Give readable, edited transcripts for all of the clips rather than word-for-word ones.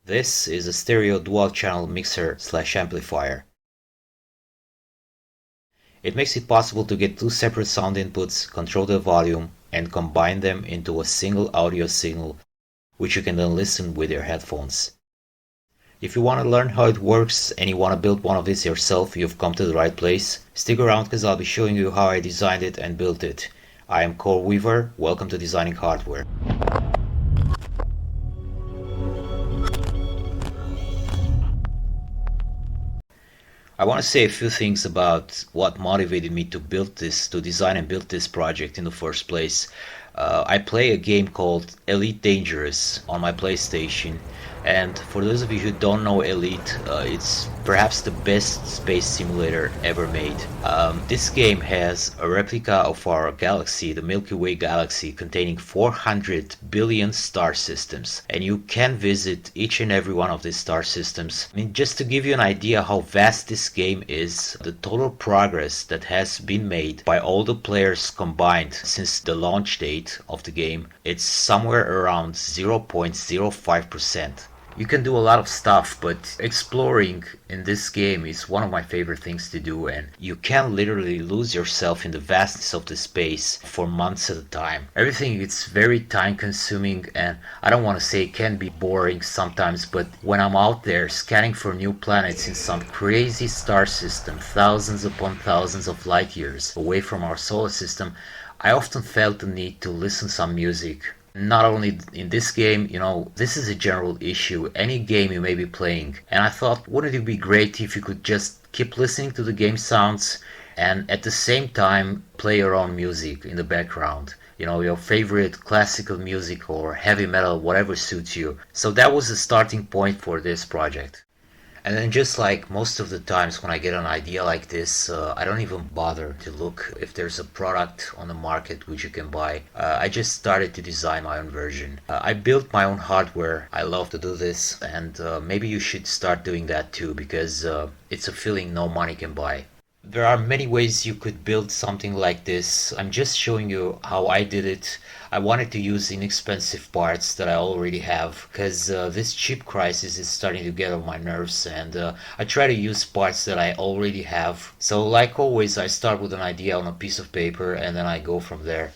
This is a stereo dual channel mixer slash amplifier. It makes it possible to get two separate sound inputs, control the volume, and combine them into a single audio signal, which you can then listen with your headphones. If you want to learn how it works and you want to build one of these yourself, you've come to the right place. Stick around because I'll be showing you how I designed it and built it. I am Cole Weaver, welcome to Designing Hardware. I want to say a few things about what motivated me to design and build this project in the first place. I play a game called Elite Dangerous on my PlayStation, and for those of you who don't know Elite, it's perhaps the best space simulator ever made. This game has a replica of our galaxy, the Milky Way galaxy, containing 400 billion star systems, and you can visit each and every one of these star systems. I mean, just to give you an idea how vast this game is, the total progress that has been made by all the players combined since the launch date of the game, it's somewhere around 0.05%. You can do a lot of stuff, but exploring in this game is one of my favorite things to do, and you can literally lose yourself in the vastness of the space for months at a time. Everything is very time consuming, and I don't want to say it can be boring sometimes, but when I'm out there scanning for new planets in some crazy star system, thousands upon thousands of light years away from our solar system, I often felt the need to listen to some music. Not only in this game, this is a general issue, any game you may be playing. And I thought, wouldn't it be great if you could just keep listening to the game sounds and at the same time play your own music in the background? Your favorite classical music or heavy metal, whatever suits you. So that was the starting point for this project. And then just like most of the times when I get an idea like this, I don't even bother to look if there's a product on the market which you can buy. I just started to design my own version. I built my own hardware. I love to do this, and maybe you should start doing that too, because it's a feeling no money can buy. There are many ways you could build something like this. I'm just showing you how I did it. I wanted to use inexpensive parts that I already have, because this chip crisis is starting to get on my nerves, and I try to use parts that I already have. So like always, I start with an idea on a piece of paper and then I go from there.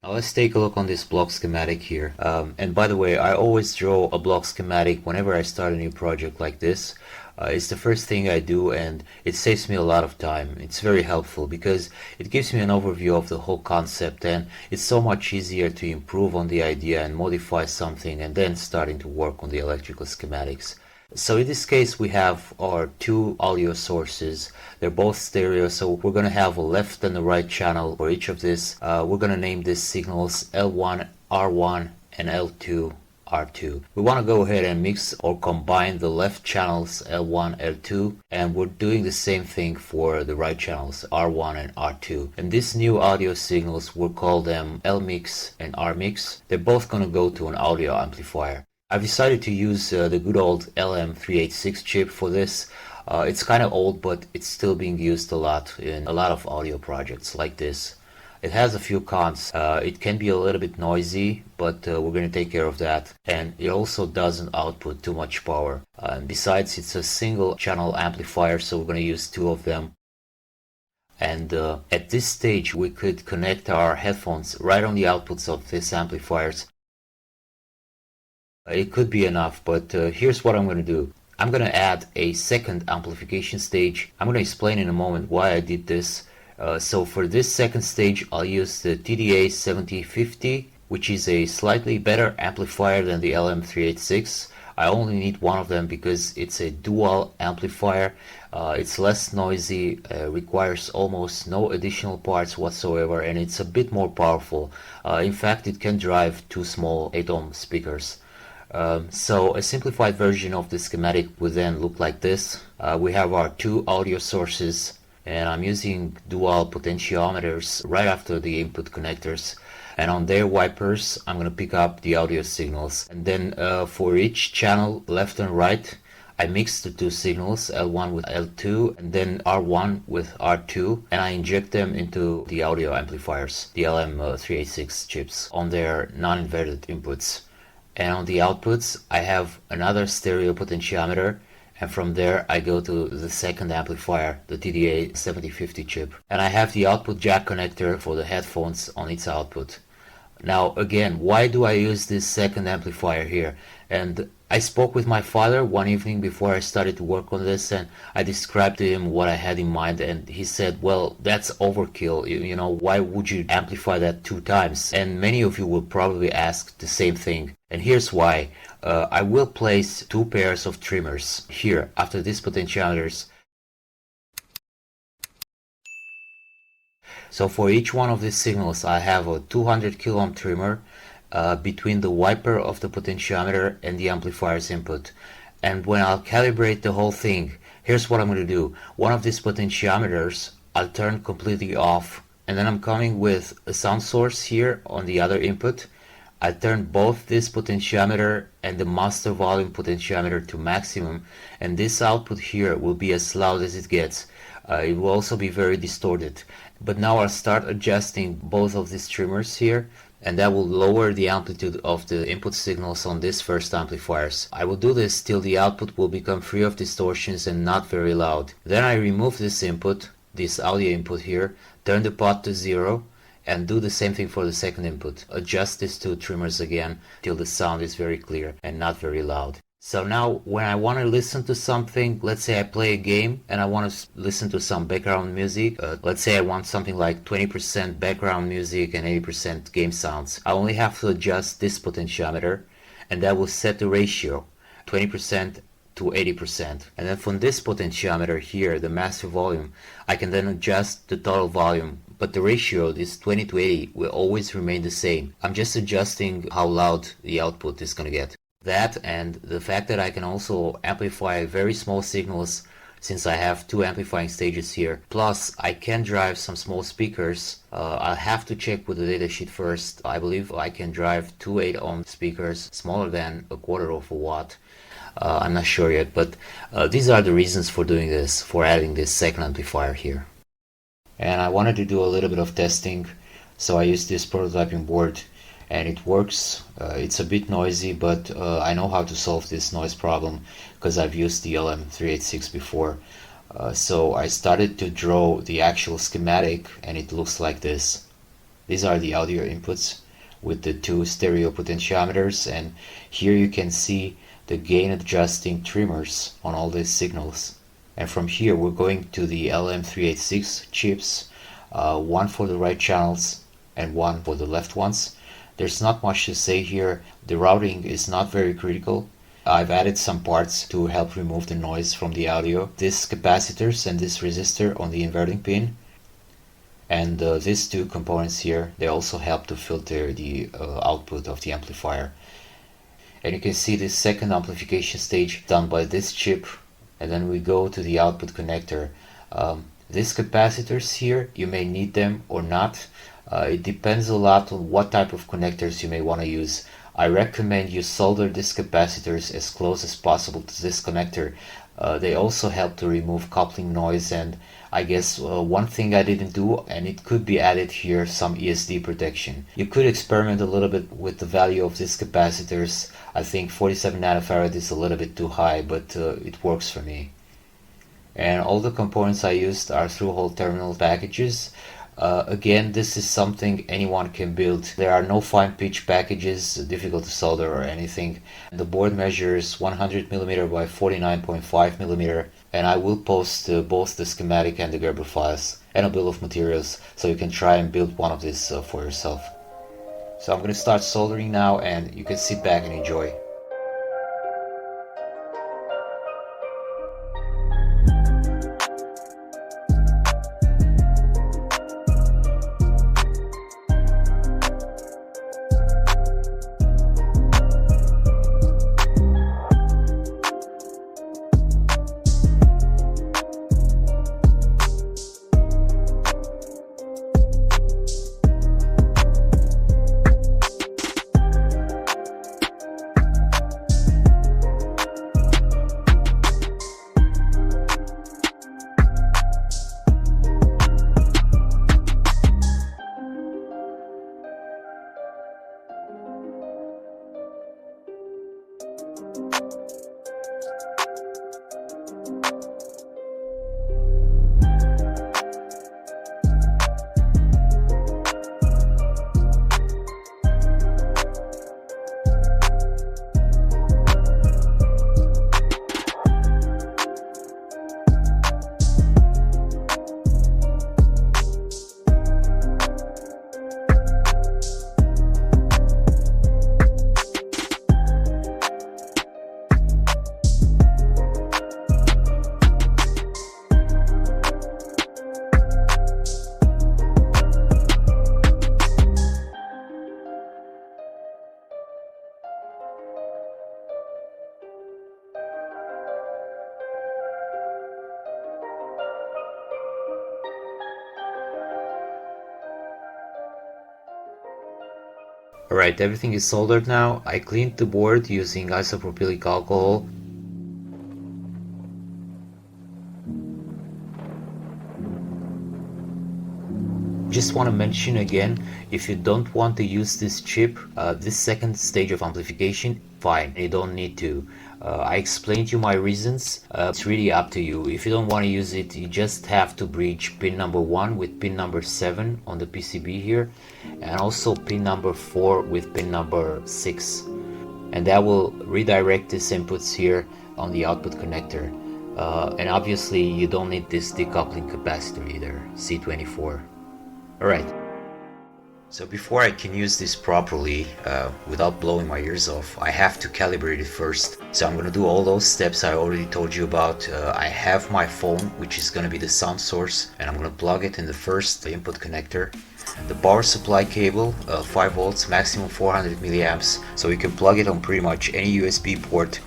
Now let's take a look on this block schematic here. And by the way, I always draw a block schematic whenever I start a new project like this. It's the first thing I do, and it saves me a lot of time. It's very helpful because it gives me an overview of the whole concept, and it's so much easier to improve on the idea and modify something and then starting to work on the electrical schematics. So in this case we have our two audio sources. They're both stereo, so we're going to have a left and a right channel for each of this. We're going to name these signals L1, R1 and L2. R2. We want to go ahead and mix or combine the left channels L1, L2, and we're doing the same thing for the right channels R1 and R2. And these new audio signals, we'll call them L-mix and R-mix. They're both going to go to an audio amplifier. I've decided to use the good old LM386 chip for this. It's kind of old, but it's still being used a lot in a lot of audio projects like this. It has a few cons. It can be a little bit noisy, but we're going to take care of that. And it also doesn't output too much power. And besides, it's a single channel amplifier, so we're going to use two of them. And at this stage, we could connect our headphones right on the outputs of these amplifiers. It could be enough, but here's what I'm going to do. I'm going to add a second amplification stage. I'm going to explain in a moment why I did this. So for this second stage, I'll use the TDA 7050, which is a slightly better amplifier than the LM386. I only need one of them because it's a dual amplifier. It's less noisy, requires almost no additional parts whatsoever, and it's a bit more powerful. In fact, it can drive two small 8-ohm speakers. So a simplified version of the schematic would then look like this. We have our two audio sources, and I'm using dual potentiometers right after the input connectors, and on their wipers I'm going to pick up the audio signals, and then for each channel left and right I mix the two signals, L1 with L2 and then R1 with R2, and I inject them into the audio amplifiers, the LM386 chips, on their non-inverted inputs. And on the outputs, I have another stereo potentiometer, and from there I go to the second amplifier, the TDA 7050 chip. And I have the output jack connector for the headphones on its output. Now again, why do I use this second amplifier here? And I spoke with my father one evening before I started to work on this, and I described to him what I had in mind, and he said, well, that's overkill. You know, why would you amplify that 2 times? And many of you will probably ask the same thing. And here's why. I will place 2 pairs of trimmers here after these potentiometers. So for each one of these signals, I have a 200 kilo ohm trimmer between the wiper of the potentiometer and the amplifier's input. And when I'll calibrate the whole thing, here's what I'm going to do. One of these potentiometers I'll turn completely off, and then I'm coming with a sound source here on the other input. I turn both this potentiometer and the master volume potentiometer to maximum, and this output here will be as loud as it gets. It will also be very distorted. But now I'll start adjusting both of these trimmers here, and that will lower the amplitude of the input signals on these first amplifiers. I will do this till the output will become free of distortions and not very loud. Then I remove this input, this audio input here, turn the pot to 0, and do the same thing for the second input. Adjust these 2 trimmers again till the sound is very clear and not very loud. So now when I want to listen to something, let's say I play a game and I want to listen to some background music, let's say I want something like 20% background music and 80% game sounds. I only have to adjust this potentiometer, and that will set the ratio 20% to 80%. And then from this potentiometer here, the master volume, I can then adjust the total volume, but the ratio, this 20 to 80, will always remain the same. I'm just adjusting how loud the output is going to get. That and the fact that I can also amplify very small signals, since I have 2 amplifying stages here. Plus I can drive some small speakers. I'll have to check with the datasheet first. I believe I can drive 2 8-ohm speakers smaller than 1/4 of a watt. I'm not sure yet, but these are the reasons for doing this, for adding this second amplifier here. And I wanted to do a little bit of testing, so I used this prototyping board, and it works. It's a bit noisy, but I know how to solve this noise problem because I've used the LM386 before. So I started to draw the actual schematic, and it looks like this. These are the audio inputs with the 2 stereo potentiometers, and here you can see the gain adjusting trimmers on all these signals. And from here we're going to the LM386 chips, one for the right channels and one for the left ones. There's not much to say here. The routing is not very critical. I've added some parts to help remove the noise from the audio. This capacitors and this resistor on the inverting pin, and these 2 components here, they also help to filter the output of the amplifier. And you can see this second amplification stage done by this chip, and then we go to the output connector. These capacitors here, you may need them or not. It depends a lot on what type of connectors you may want to use. I recommend you solder these capacitors as close as possible to this connector. They also help to remove coupling noise, and I guess one thing I didn't do, and it could be added here, some ESD protection. You could experiment a little bit with the value of these capacitors. I think 47 nanofarad is a little bit too high, but it works for me. And all the components I used are through-hole terminal packages. Again, this is something anyone can build. There are no fine pitch packages, difficult to solder or anything. The board measures 100mm by 49.5mm, and I will post both the schematic and the Gerber files and a bill of materials, so you can try and build one of these for yourself. So I'm going to start soldering now, and you can sit back and enjoy. Alright, everything is soldered now. I cleaned the board using isopropylic alcohol. Just want to mention again, if you don't want to use this chip, this second stage of amplification, fine, you don't need to. I explained you my reasons. It's really up to you. If you don't want to use it, you just have to bridge pin number 1 with pin number 7 on the PCB here, and also pin number 4 with pin number 6. And that will redirect these inputs here on the output connector. And obviously you don't need this decoupling capacitor either, C24. Alright, so before I can use this properly without blowing my ears off, I have to calibrate it first. So I'm gonna do all those steps I already told you about. I have my phone, which is gonna be the sound source, and I'm gonna plug it in the first input connector. The power supply cable, 5 volts, maximum 400 milliamps, so you can plug it on pretty much any USB port.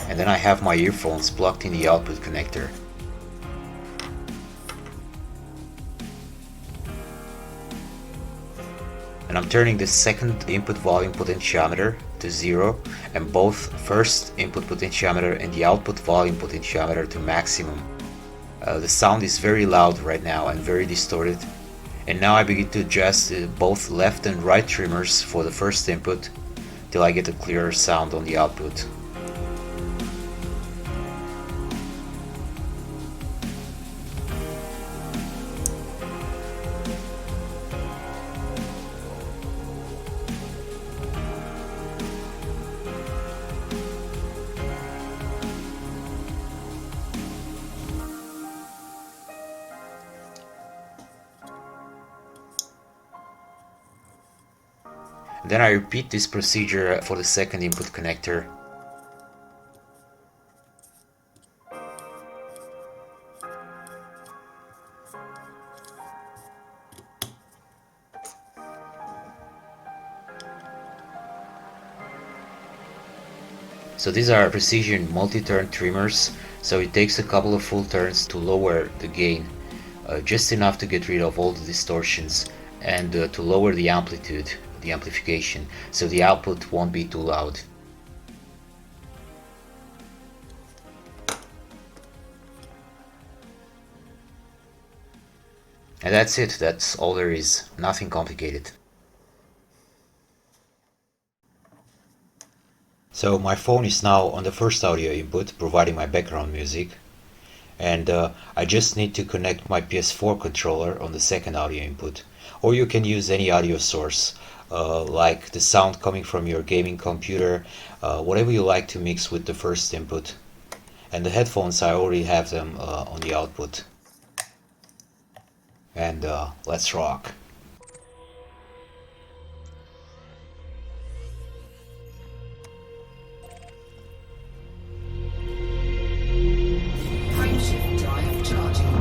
And then I have my earphones plugged in the output connector. And I'm turning the second input volume potentiometer to 0 and both first input potentiometer and the output volume potentiometer to maximum. The sound is very loud right now and very distorted. And now I begin to adjust both left and right trimmers for the first input till I get a clearer sound on the output. Then I repeat this procedure for the second input connector. So these are precision multi-turn trimmers, so it takes a couple of full turns to lower the gain, just enough to get rid of all the distortions and to lower the amplitude, the amplification, so the output won't be too loud. And that's it, that's all there is, nothing complicated. So my phone is now on the first audio input, providing my background music, and I just need to connect my PS4 controller on the second audio input. Or you can use any audio source, like the sound coming from your gaming computer, whatever you like to mix with the first input. And the headphones, I already have them on the output. And let's rock. Frameshift drive charging.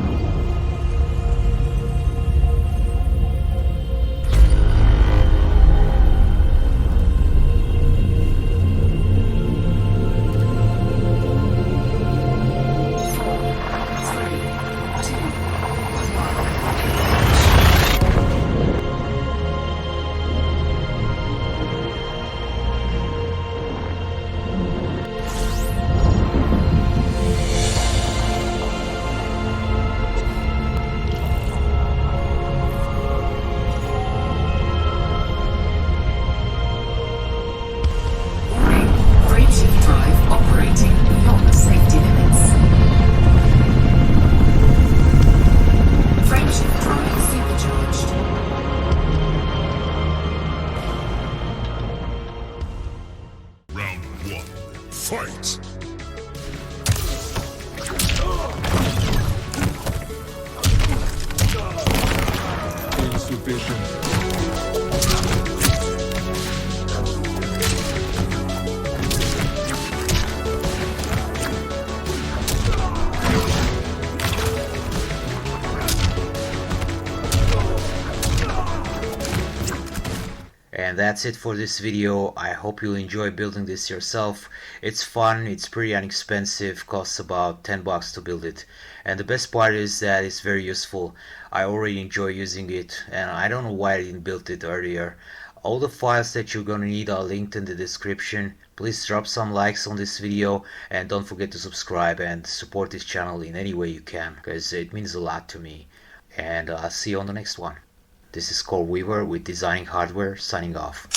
one, fight! Insufficient. And that's it for this video. I hope you'll enjoy building this yourself. It's fun, it's pretty inexpensive, costs about 10 bucks to build it. And the best part is that it's very useful. I already enjoy using it, and I don't know why I didn't build it earlier. All the files that you're gonna need are linked in the description. Please drop some likes on this video, and don't forget to subscribe and support this channel in any way you can, because it means a lot to me. And I'll see you on the next one. This is Core Weaver with Designing Hardware, signing off.